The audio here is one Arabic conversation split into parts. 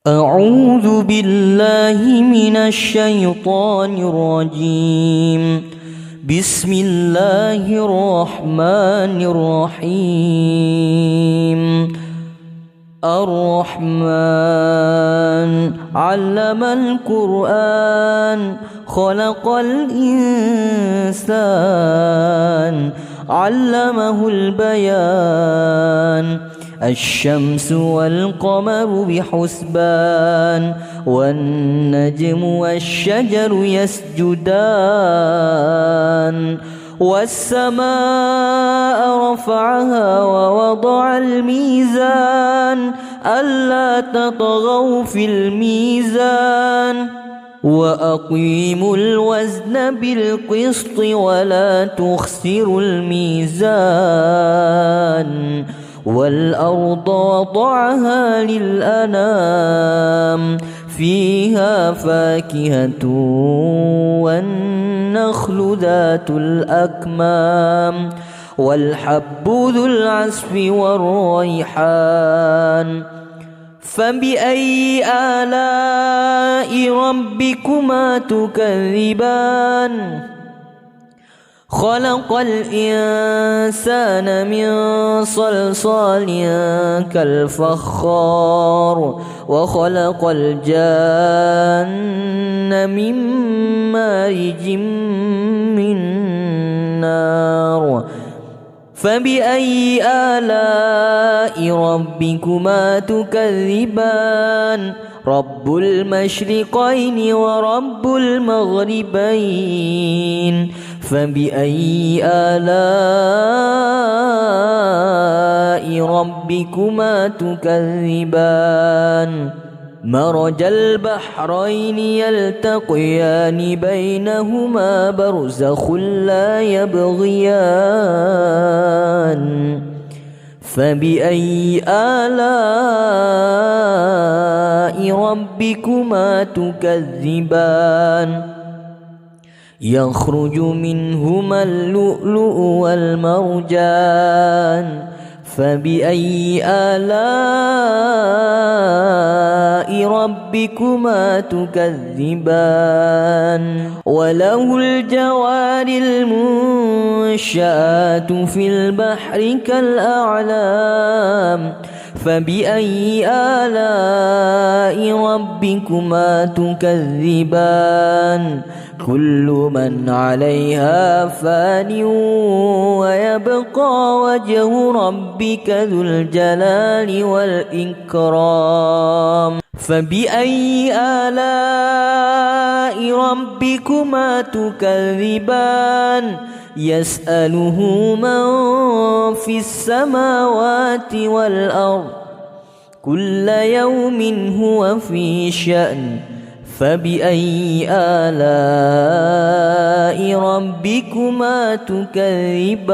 أعوذ بالله من الشيطان الرجيم. بسم الله الرحمن الرحيم. الرحمن علم القرآن خلق الإنسان علمه البيان. الشمس والقمر بحسبان والنجم والشجر يسجدان. والسماء رفعها ووضع الميزان ألا تطغوا في الميزان وأقيموا الوزن بالقسط ولا تخسروا الميزان. والأرض وضعها للأنام فيها فاكهة والنخل ذات الأكمام والحب ذو العصف والريحان. فبأي آلاء ربكما تكذبان؟ خلق الإنسان من صلصال كالفخار وخلق الجان من مارج من نار. فبأي آلاء ربكما تكذبان؟ رب المشرقين ورب المغربين. فبأي آلاء ربكما تكذبان؟ مرج البحرين يلتقيان بينهما برزخ لا يبغيان. فبأي آلاء ربكما تكذبان؟ يخرج منهما اللؤلؤ والمرجان. فبأي آلاء ربكما تكذبان؟ وله الجوار المنشآت في البحر كالأعلام. فبأي آلاء ربكما تكذبان؟ كل من عليها فان ويبقى وجه ربك ذو الجلال والإكرام. فبأي آلاء ربكما تكذبان؟ يسأله من في السماوات والأرض كل يوم هو في شأن. فبأي آلاء ربكما تكذبان؟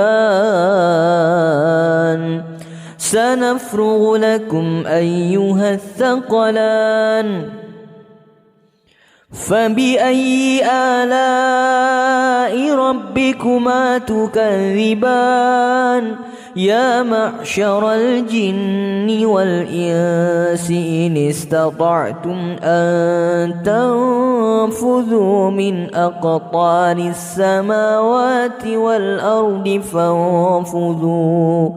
سنفرغ لكم أيها الثقلان. فبأي آلاء ربكما تكذبان؟ يا معشر الجن والإنس إن استطعتم أن تنفذوا من أقطار السماوات والأرض فانفذوا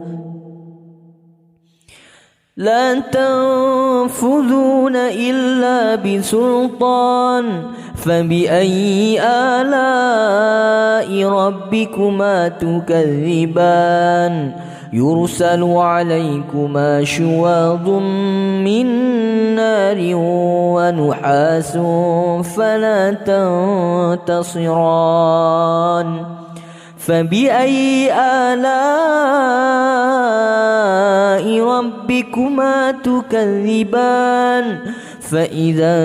لا تنفذون إلا بسلطان. فبأي آلاء ربكما تكذبان؟ يرسل عليكما شواظ من نار ونحاس فلا تنتصران. فبأي آلاء ربكما تكذبان؟ فإذا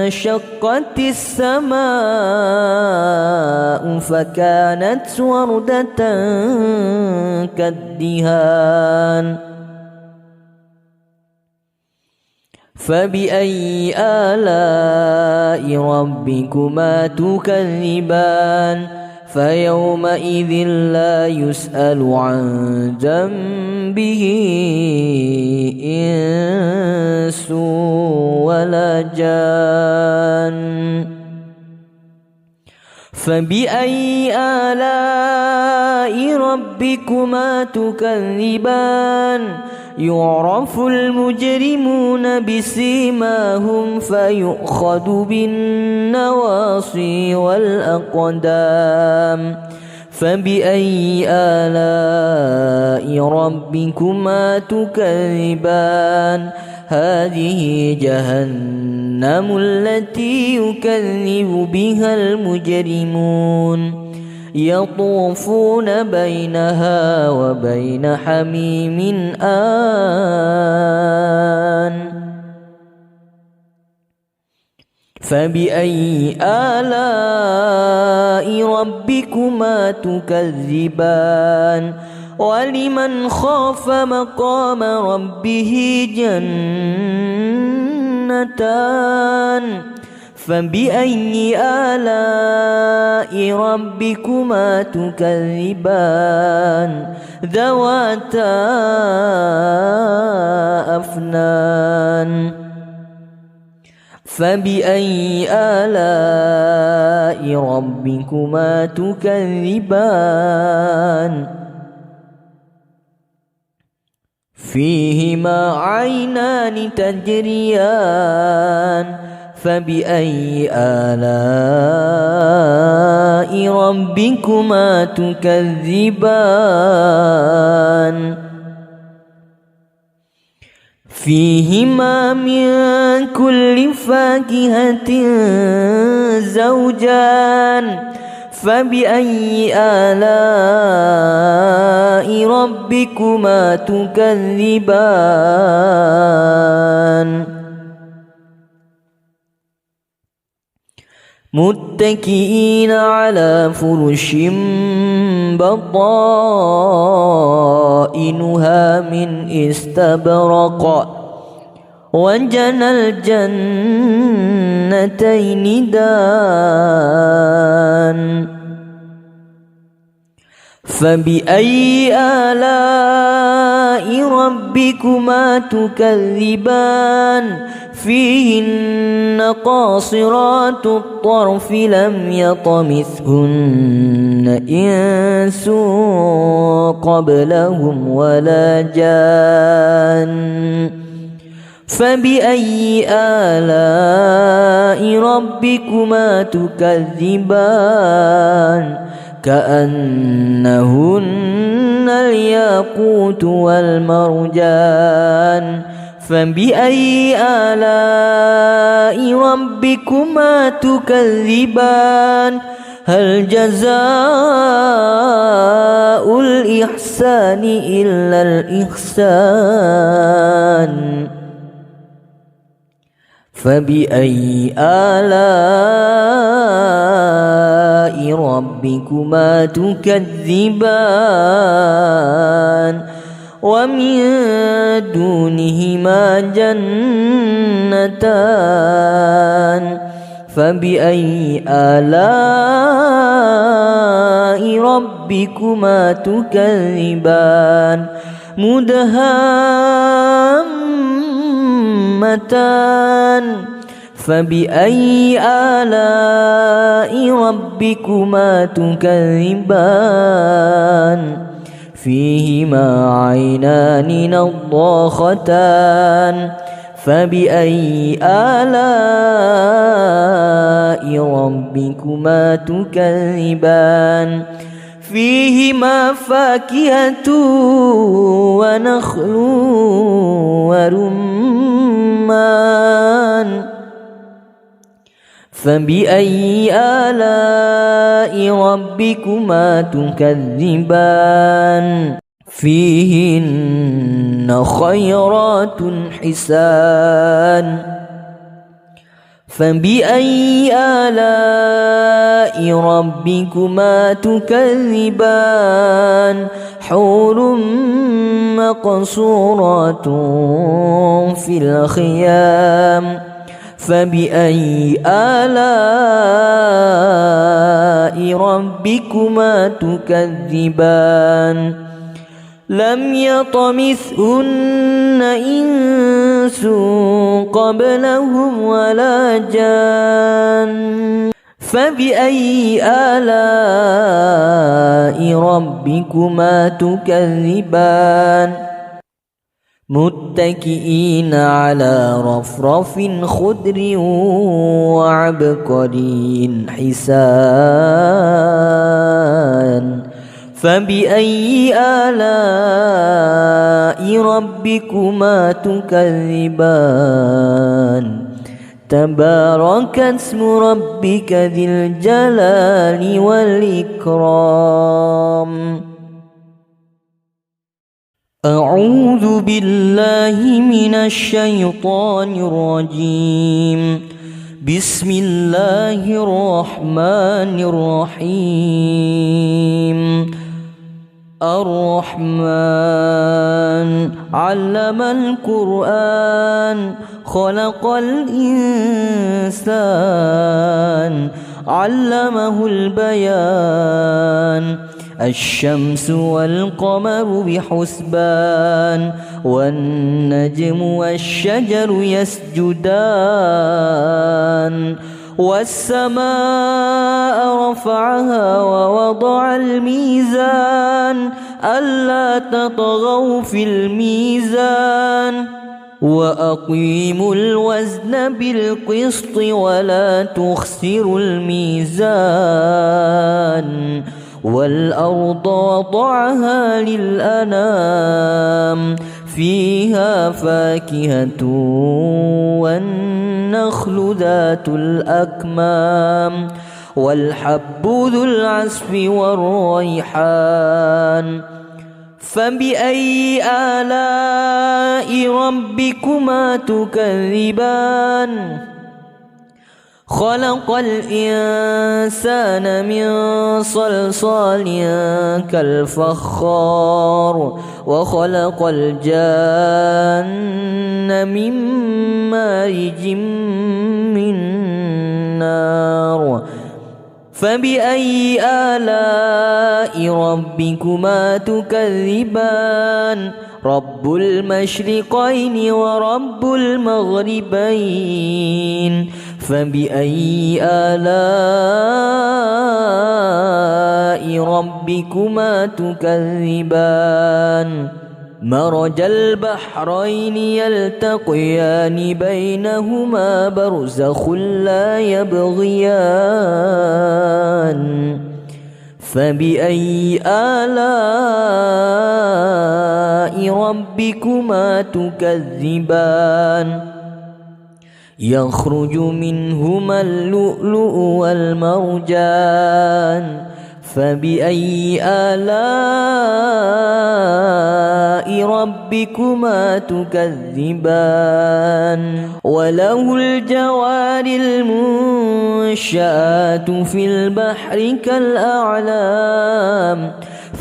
انشقت السماء فكانت وردة كالدهان. فبأي آلاء ربكما تكذبان؟ فيومئذ لا يسأل عن ذنب به إنس ولا جان فبأي آلاء ربكما تكذبان يعرف المجرمون بسيماهم فيؤخذ بالنواصي والأقدام فبأي آلاء ربكما تكذبان هذه جهنم التي يكذب بها المجرمون يطوفون بينها وبين حميم آن فبأي آلاء ربكما تكذبان ولمن خاف مقام ربه جنتان فبأي آلاء ربكما تكذبان ذواتا أفنان فبأي آلاء ربكما تكذبان فيهما عينان تجريان فبأي آلاء ربكما تكذبان فيهما من كل فاكهة زوجان فبأي آلاء ربكما تكذبان متكئين على فرش بطائنها من استبرق وجنى الجنتين دان فبأي آلاء ربكما تكذبان فيهن قاصرات الطرف لم يطمثهن إنس قبلهم ولا جان فبأي آلاء ربكما تكذبان كأنهن الياقوت والمرجان فبأي آلاء ربكما تكذبان هل جزاء الإحسان إلا الإحسان فبأي آلاء ربكما تكذبان ومن دونهما جنتان فبأي آلاء ربكما تكذبان مدهامتان فبأي آلاء ربكما تكذبان فيهما عينان نضاختان فبأي آلاء ربكما تكذبان فيهما فاكهة ونخل ورمان فبأي آلاء ربكما تكذبان فيهن خيرات حسان فبأي آلاء ربكما تكذبان حور مقصورات في الخيام فبأي آلاء ربكما تكذبان لم يطمثهن إنس قبلهم ولا جان فبأي آلاء ربكما تكذبان متكئين على رفرف خضر وعبقري حسان فبأي آلاء ربكما تكذبان تبارك اسم ربك ذي الجلال والإكرام أعوذ بالله من الشيطان الرجيم بسم الله الرحمن الرحيم الرحمن علم القرآن خلق الإنسان علمه البيان الشمس والقمر بحسبان والنجم والشجر يسجدان والسماء رفعها ووضع الميزان ألا تطغوا في الميزان وأقيموا الوزن بالقسط ولا تخسروا الميزان والأرض وضعها للأنام فيها فاكهة والنخل ذات الأكمام والحب ذو العصف والريحان فبأي آلاء ربكما تكذبان خلق الإنسان من صلصال كالفخار وخلق الجان من مارج من نار فبأي آلاء ربكما تكذبان رب المشرقين ورب المغربين فبأي آلاء ربكما تكذبان مرج البحرين يلتقيان بينهما برزخ لا يبغيان فبأي آلاء ربكما تكذبان يخرج منهما اللؤلؤ والمرجان فبأي آلاء ربكما تكذبان وله الجوار المنشآت في البحر كالأعلام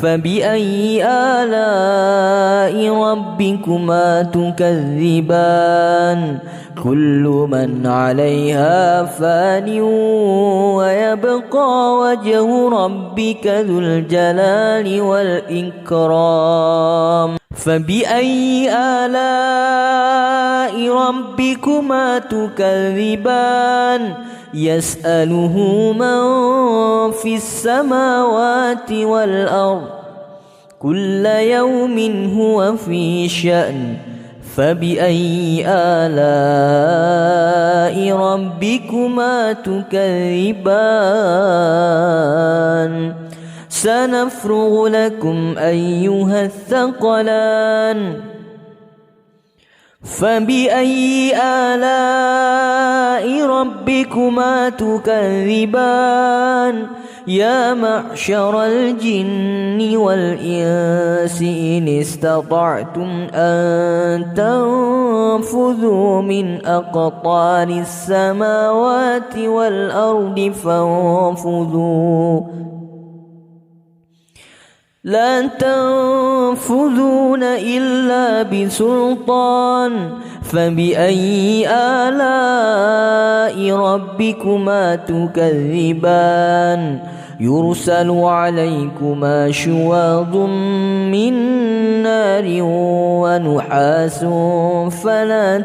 فبأي آلاء ربكما تكذبان كل من عليها فان ويبقى وجه ربك ذو الجلال والإكرام فبأي آلاء ربكما تكذبان يسأله من في السماوات والأرض كل يوم هو في شأن فبأي آلاء ربكما تكذبان سنفرغ لكم أيها الثقلان فبأي آلاء ربكما تكذبان يا معشر الجن والإنس إن استطعتم أن تنفذوا من أقطار السماوات والأرض فانفذوا لا تنفذون إلا بسلطان فبأي آلاء ربكما تكذبان يرسل عليكما شواظ من نار ونحاس فلا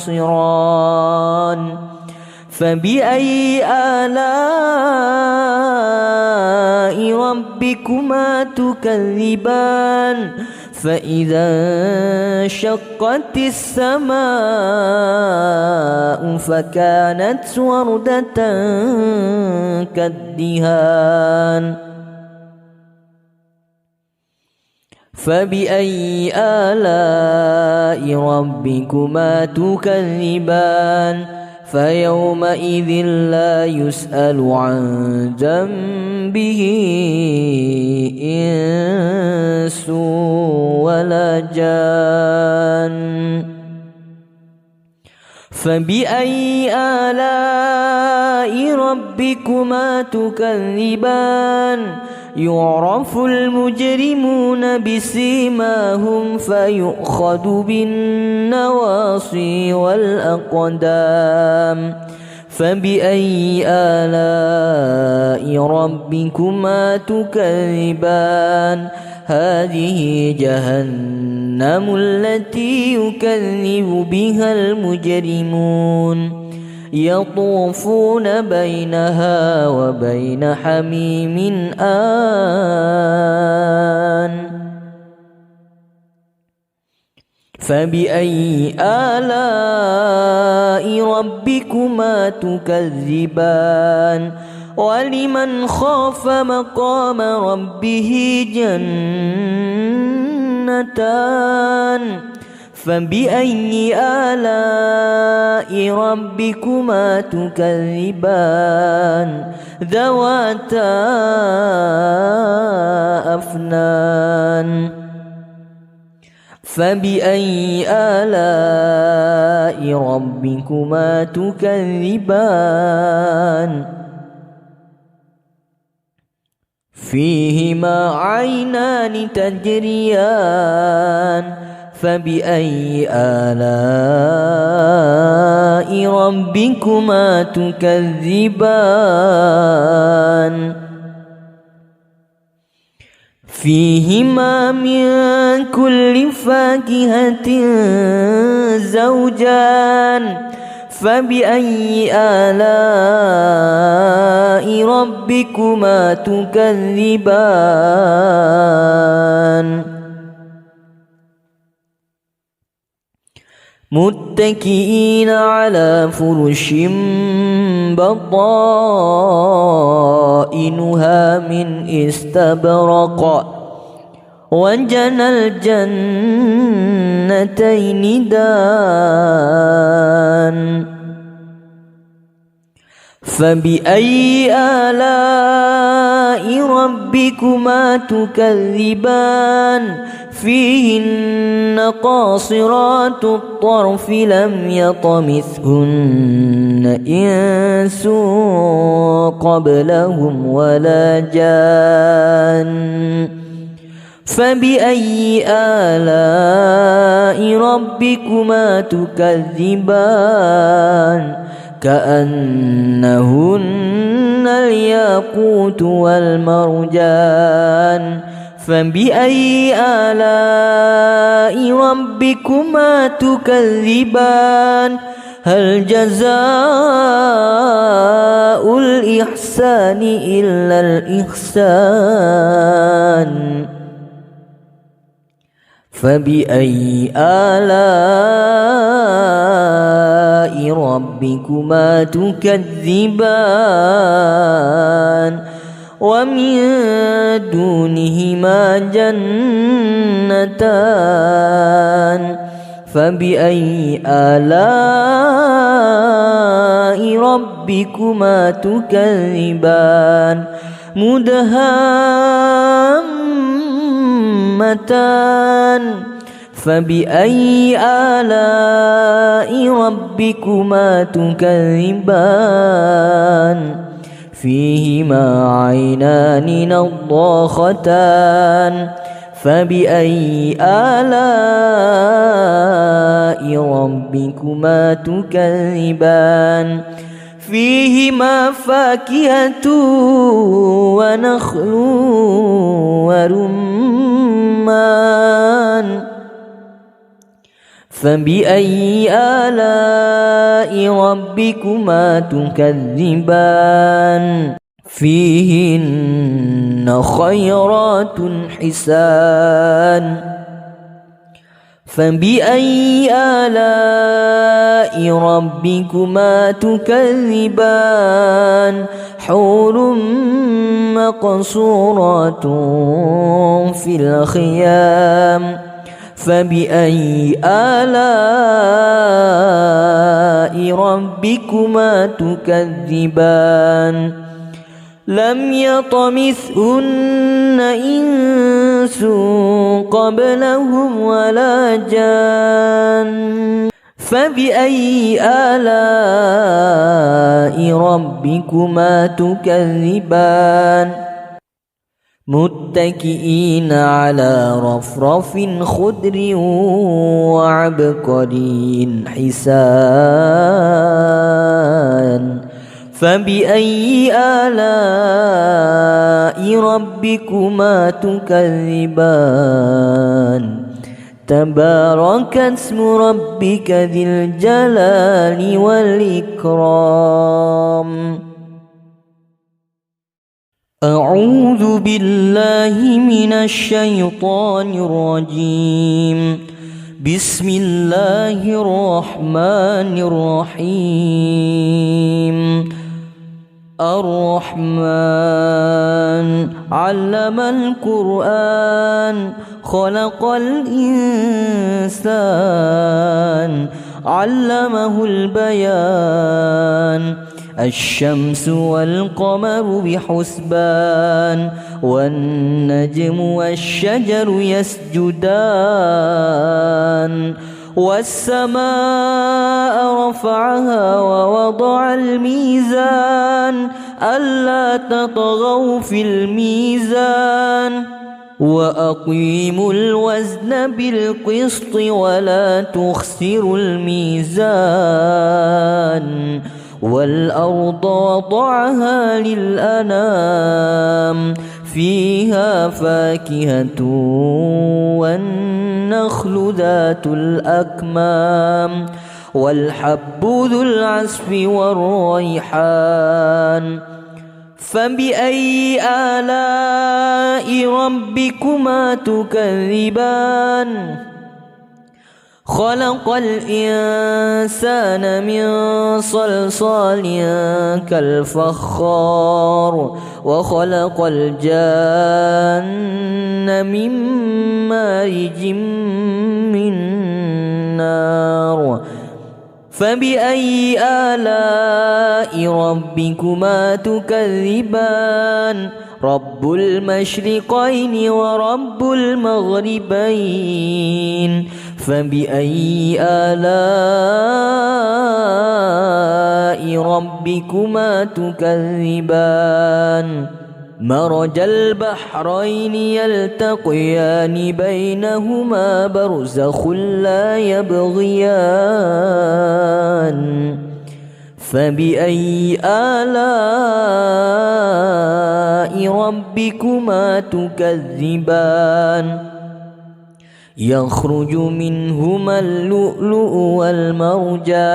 تنتصران فبأي آلاء ربكما تكذبان فإذا انشقت السماء فكانت وردة كالدهان فبأي آلاء ربكما تكذبان فيومئذ لا يسأل عن ذنبه إنس ولا جان فبأي آلاء ربكما تكذبان يعرف المجرمون بسيماهم فيؤخذ بالنواصي والأقدام فبأي آلاء ربكما تكذبان هذه جهنم التي يكذب بها المجرمون يطوفون بينها وبين حميم آن فبأي آلاء ربكما تكذبان ولمن خاف مقام ربه جنتان فبأي آلاء ربكما تكذبان ذواتا أفنان فبأي آلاء ربكما تكذبان فيهما عينان تجريان فبأي آلاء ربكما تكذبان فيهما من كل فاكهة زوجان فبأي آلاء ربكما تكذبان متكئين على فرش بطائنها من استبرق وجنى الجنتين دان فبأي آلاء ربكما تكذبان فيهن قاصرات الطرف لم يطمثهن إنس قبلهم ولا جان فبأي آلاء ربكما تكذبان كأنهن الياقوت والمرجان فبأي آلاء ربكما تكذبان هل جزاء الإحسان إلا الإحسان فبأي آلاء ربكما تكذبان ومن دونهما جنتان فبأي آلاء ربكما تكذبان مدهامتان فبأي آلاء ربكما تكذبان فيهما عينان نضاختان فبأي آلاء ربكما تكذبان فيهما فاكهة ونخل ورمان فبأي آلاء ربكما تكذبان فيهن خيرات حسان فبأي آلاء ربكما تكذبان حور مقصورات في الخيام فبأي آلاء ربكما تكذبان لم يطمثهن إنس قبلهم ولا جان فبأي آلاء ربكما تكذبان متكئين على رفرف خضر وعبقري حسان فبأي آلاء ربكما تكذبان تبارك اسم ربك ذي الجلال والإكرام أعوذ بالله من الشيطان الرجيم بسم الله الرحمن الرحيم الرحمن علم القرآن خلق الإنسان علمه البيان الشمس والقمر بحسبان والنجم والشجر يسجدان والسماء رفعها ووضع الميزان ألا تطغوا في الميزان وأقيموا الوزن بالقسط ولا تخسروا الميزان والأرض وضعها للأنام فيها فاكهة والنخل ذات الأكمام والحب ذو العصف والريحان فبأي آلاء ربكما تكذبان خلق الإنسان من صلصال كالفخار وخلق الجان من مارج من نار فبأي آلاء ربكما تكذبان رب المشرقين ورب المغربين فبأي آلاء ربكما تكذبان مرج البحرين يلتقيان بينهما برزخ لا يبغيان فبأي آلاء ربكما تكذبان يخرج منهما اللؤلؤ والمرجان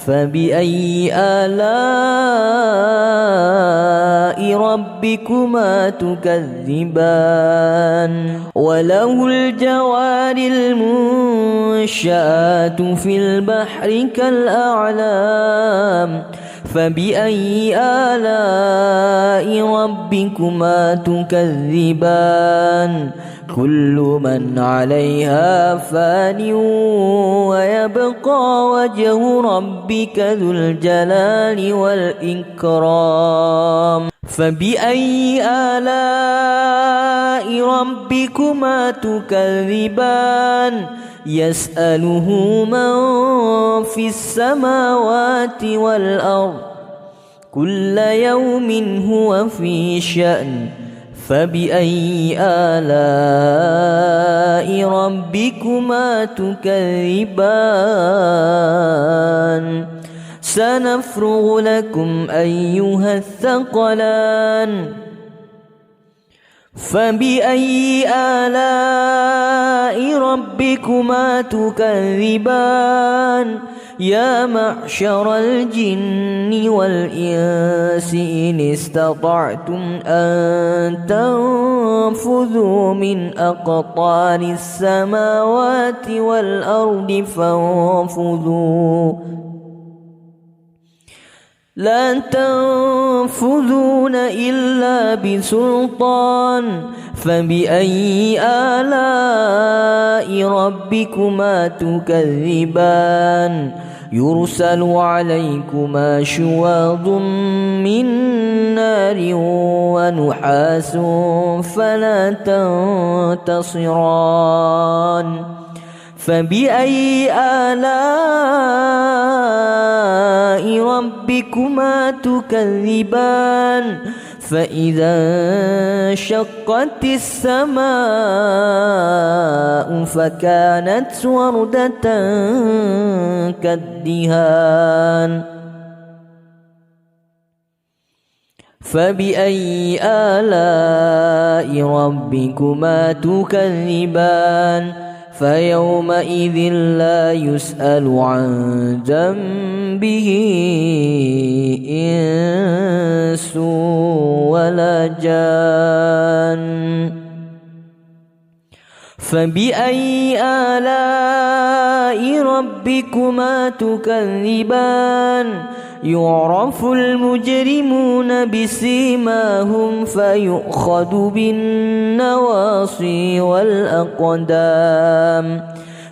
فبأي آلاء ربكما تكذبان وله الجوار المنشآت في البحر كالأعلام فبأي آلاء ربكما تكذبان كل من عليها فان ويبقى وجه ربك ذو الجلال والإكرام فبأي آلاء ربكما تكذبان يسأله من في السماوات والأرض كل يوم هو في شأن فبأي آلاء ربكما تكذبان سنفرغ لكم أيها الثقلان فبأي آلاء ربكما تكذبان يا معشر الجن والإنس إن استطعتم أن تنفذوا من أقطار السماوات والأرض فانفذوا لا تنفذون إلا بسلطان فبأي آلاء ربكما تكذبان يرسل عليكما شواظ من نار ونحاس فلا تنتصران فبأي آلاء ربكما تكذبان فإذا انشقت السماء فكانت وردة كالدهان فبأي آلاء ربكما تكذبان فيومئذ لا يسأل عن ذنبه إنس ولا جان فبأي آلاء ربكما تكذبان يعرف المجرمون بسيماهم فيؤخذ بالنواصي والأقدام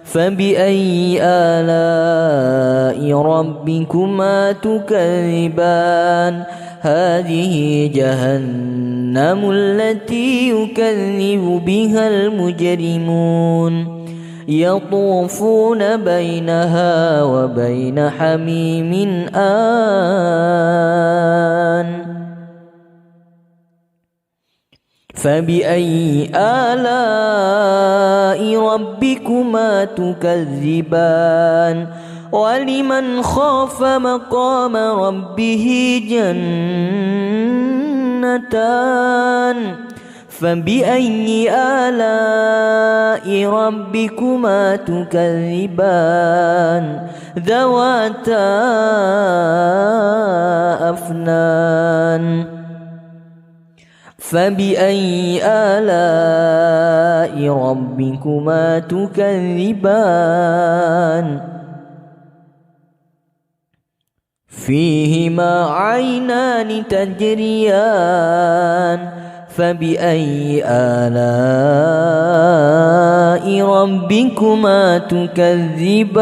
فبأي آلاء ربكما تكذبان هذه جهنم التي يكذب بها المجرمون يطوفون بينها وبين حميم آن فبأي آلاء ربكما تكذبان ولمن خاف مقام ربه جنتان فبأي آلاء ربكما تكذبان ذواتا أفنان فبأي آلاء ربكما تكذبان فيهما عينان تجريان فبأي آلاء ربكما تكذبان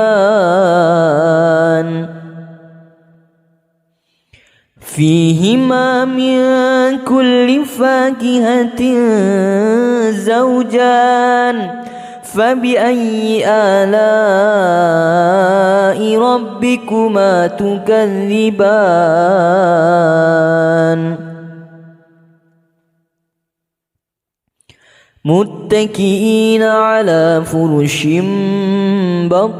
فيهما من كل فاكهة زوجان فبأي آلاء ربكما تكذبان متكئين على فرش بطائنها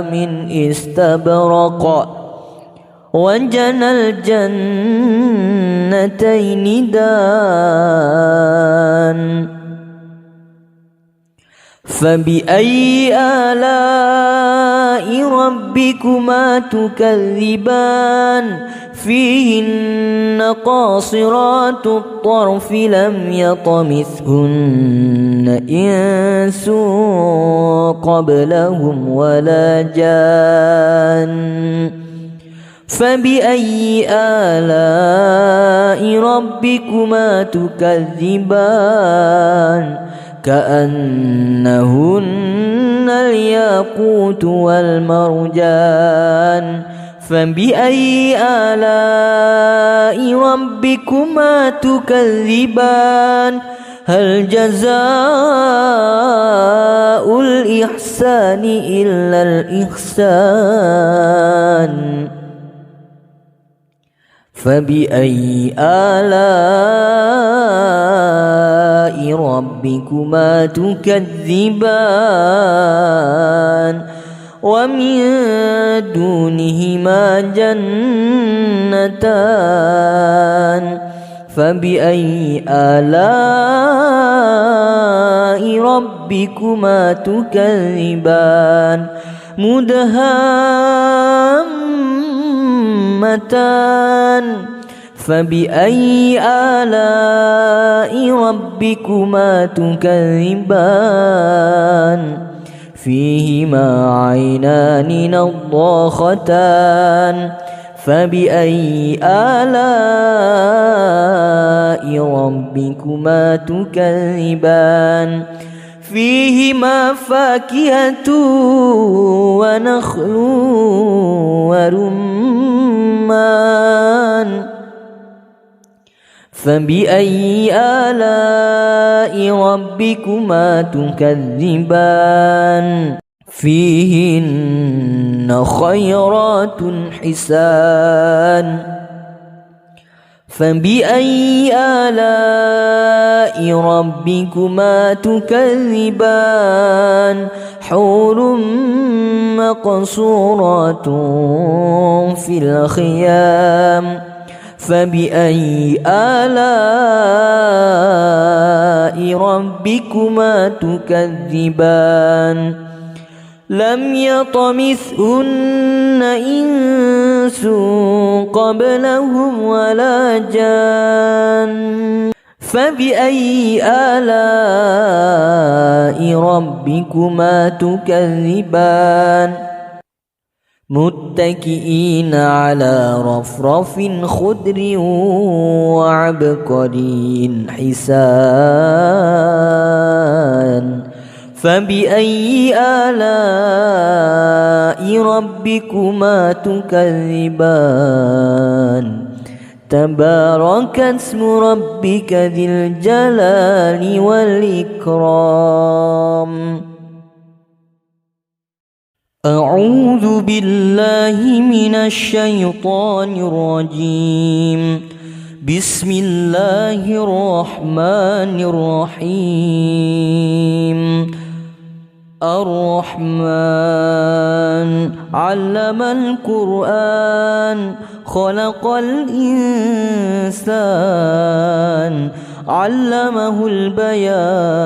من استبرق وجنى الجنتين دان فبأي آلاء ربكما تكذبان فيهن قاصرات الطرف لم يطمثهن إنس قبلهم ولا جان فبأي آلاء ربكما تكذبان كأنهن الياقوت والمرجان فبأي آلاء ربكما تكذبان هل جزاء الإحسان إلا الإحسان فبأي آلاء ربكما تكذبان ومن دونهما جنتان فبأي آلاء ربكما تكذبان مدهامتان فبأي آلاء ربكما تكذبان فيهما عينان نضاختان فبأي آلاء ربكما تكذبان فيهما فاكهة ونخل ورمان فبأي آلاء ربكما تكذبان فيهن خيرات حسان فبأي آلاء ربكما تكذبان حور مقصورات في الخيام فبأي آلاء ربكما تكذبان لم يطمثهن إنس قبلهم ولا جان فبأي آلاء ربكما تكذبان متكئين على رفرف خضر وعبقري حسان فبأي آلاء ربكما تكذبان تبارك اسم ربك ذي الجلال والإكرام أعوذ بالله من الشيطان الرجيم بسم الله الرحمن الرحيم الرحمن علم القرآن خلق الإنسان علمه البيان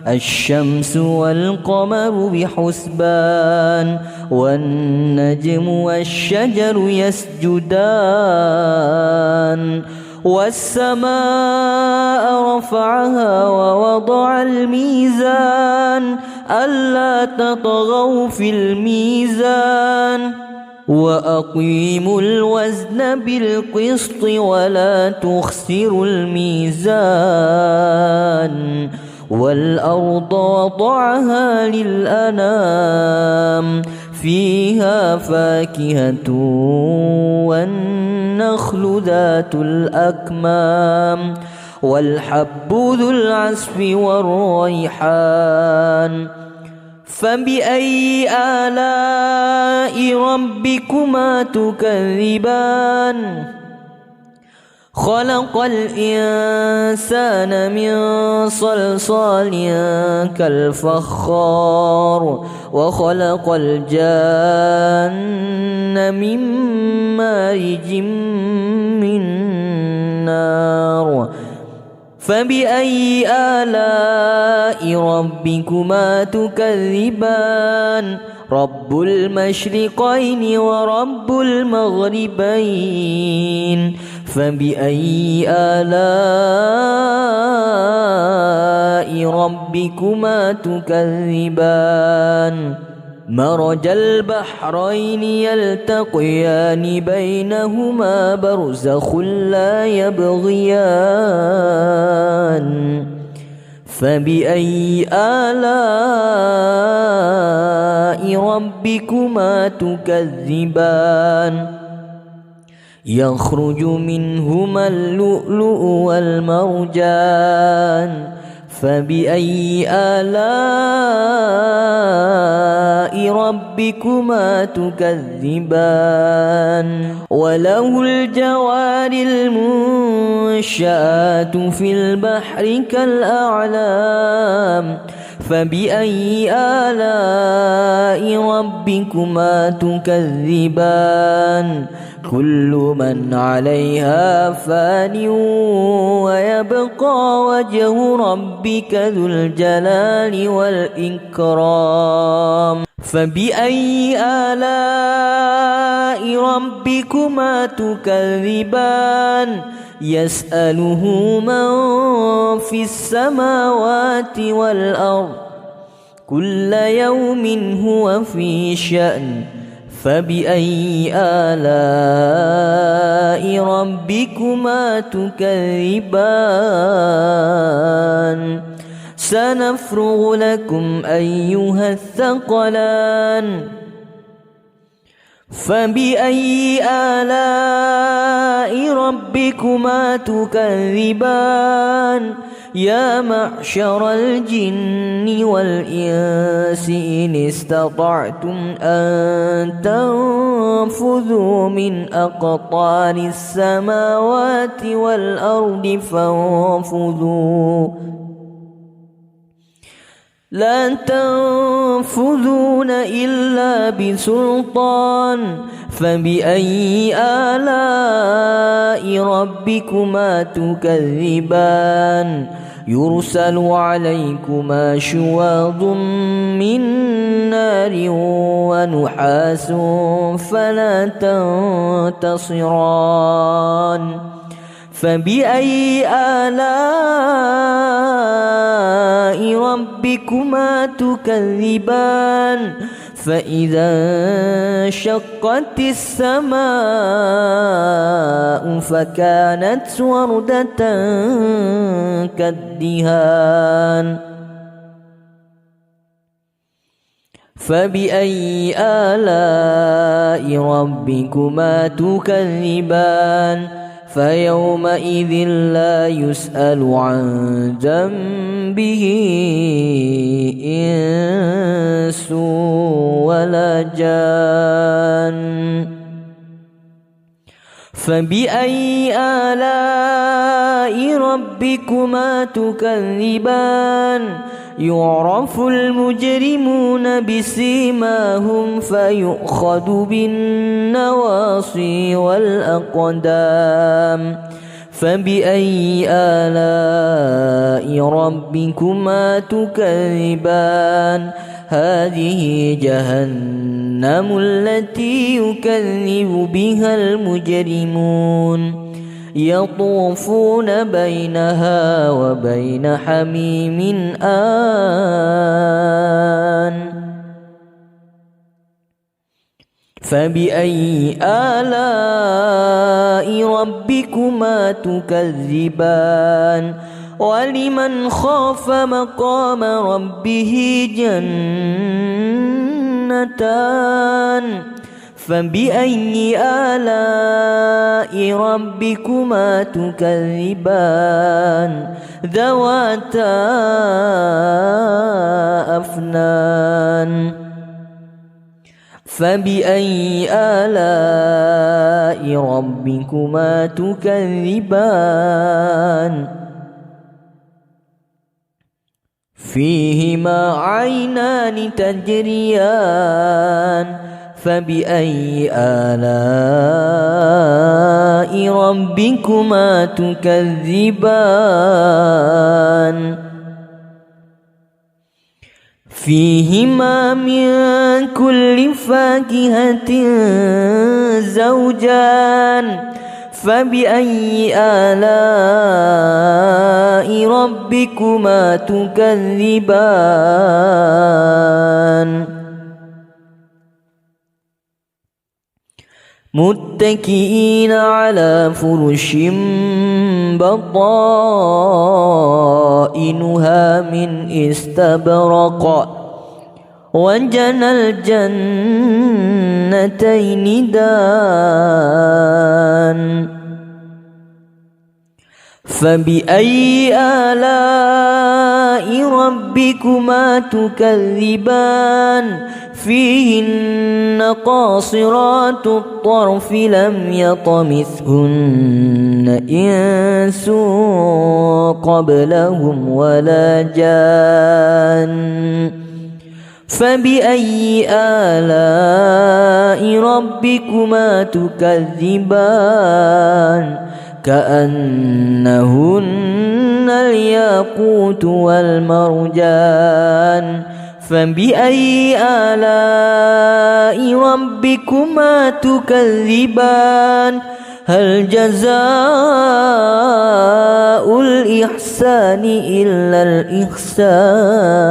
الشمس والقمر بحسبان والنجم والشجر يسجدان والسماء رفعها ووضع الميزان ألا تطغوا في الميزان وأقيموا الوزن بالقسط ولا تخسروا الميزان والأرض وضعها للأنام فيها فاكهة والنخل ذات الأكمام والحب ذو العصف والريحان فبأي آلاء ربكما تكذبان خلق الإنسان من صلصال كالفخار وخلق الجان من مارج من نار فبأي آلاء ربكما تكذبان رب المشرقين ورب المغربين فبأي آلاء ربكما تكذبان مرج البحرين يلتقيان بينهما برزخ لا يبغيان فبأي آلاء ربكما تكذبان يخرج منهما اللؤلؤ والمرجان فبأي آلاء ربكما تكذبان وله الجوار المنشآت في البحر كالأعلام فبأي آلاء ربكما تكذبان كل من عليها فان ويبقى وجه ربك ذو الجلال والإكرام فبأي آلاء ربكما تكذبان يسأله من في السماوات والأرض كل يوم هو في شأن فبأي آلاء ربكما تكذبان سنفرغ لكم أيها الثقلان فبأي آلاء ربكما تكذبان يا معشر الجن والإنس إن استطعتم أن تنفذوا من أقطار السماوات والأرض فانفذوا لا تنفذون إلا بسلطان فبأي آلاء ربكما تكذبان يرسل عليكما شواظ من نار ونحاس فلا تنتصران فبأي آلاء ربكما تكذبان فإذا انشقت السماء فكانت وردة كالدهان فبأي آلاء ربكما تكذبان فيومئذ لا يسأل عن ذنبه إنس ولا جان فبأي آلاء ربكما تكذبان يعرف المجرمون بسيماهم فيؤخذ بالنواصي والأقدام فبأي آلاء ربكما تكذبان هذه جهنم التي يكذب بها المجرمون يطوفون بينها وبين حميم آن فبأي آلاء ربكما تكذبان ولمن خاف مقام ربه جنتان فبأي آلاء ربكما تكذبان ذواتا أفنان فبأي آلاء ربكما تكذبان فيهما عينان تجريان فبأي آلاء ربكما تكذبان فيهما من كل فاكهة زوجان فبأي آلاء ربكما تكذبان متكئين على فرش بطائنها من استبرق وجنى الجنتين دان فبأي آلاء ربكما تكذبان فيهن قاصرات الطرف لم يطمثهن إنس قبلهم ولا جان فبأي آلاء ربكما تكذبان كأنهن الياقوت والمرجان فبأي آلاء ربكما تكذبان هل جزاء الإحسان إلا الإحسان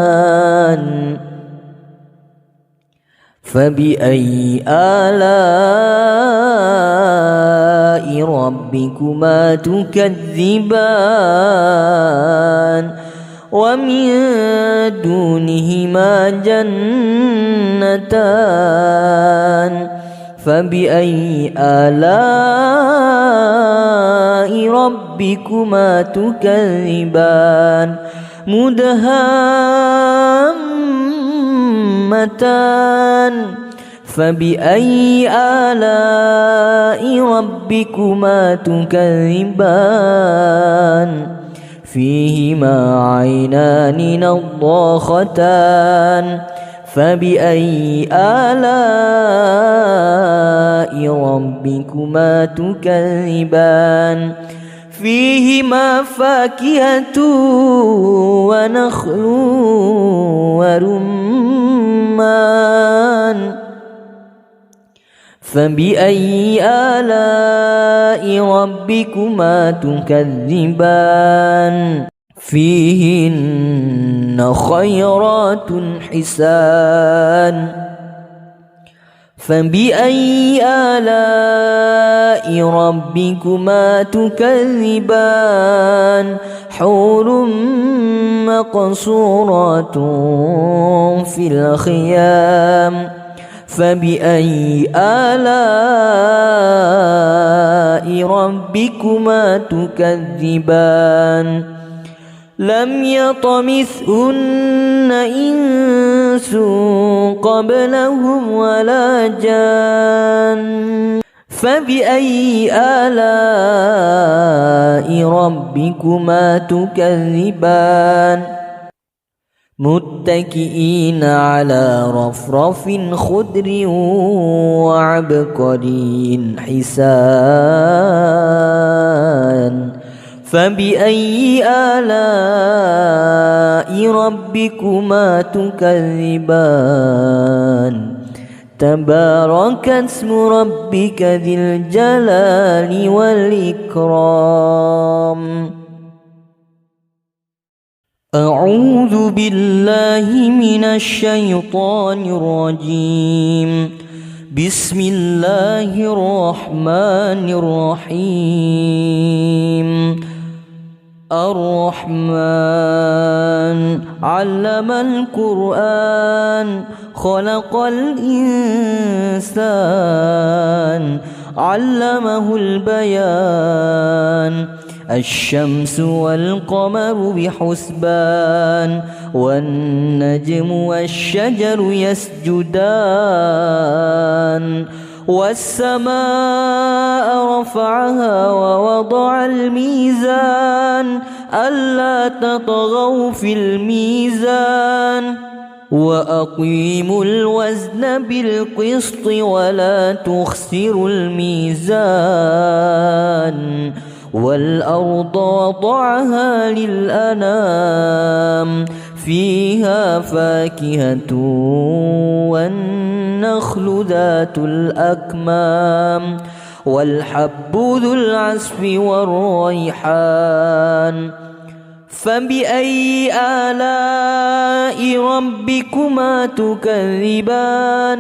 فبأي آلاء ربكما تكذبان ومن دونهما جنتان فبأي آلاء ربكما تكذبان مدهامتان فبأي آلاء ربكما تكذبان فيهما عينان نضاختان فبأي آلاء ربكما تكذبان فيهما فاكهة ونخل ورمان فبأي آلاء ربكما تكذبان فيهن خيرات حسان فبأي آلاء ربكما تكذبان حور مقصورات في الخيام فبأي آلاء ربكما تكذبان لم يطمثهن إنس قبلهم ولا جان فبأي آلاء ربكما تكذبان متكئين على رفرف خضر وعبقري حسان فبأي آلاء ربكما تكذبان تبارك اسم ربك ذي الجلال والإكرام أعوذ بالله من الشيطان الرجيم بسم الله الرحمن الرحيم الرحمن علم القرآن خلق الإنسان علمه البيان الشمس والقمر بحسبان والنجم والشجر يسجدان والسماء رفعها ووضع الميزان ألا تطغوا في الميزان وأقيموا الوزن بالقسط ولا تخسروا الميزان والأرض وضعها للأنام فيها فاكهة والنخل ذات الأكمام والحب ذو العصف والريحان فبأي آلاء ربكما تكذبان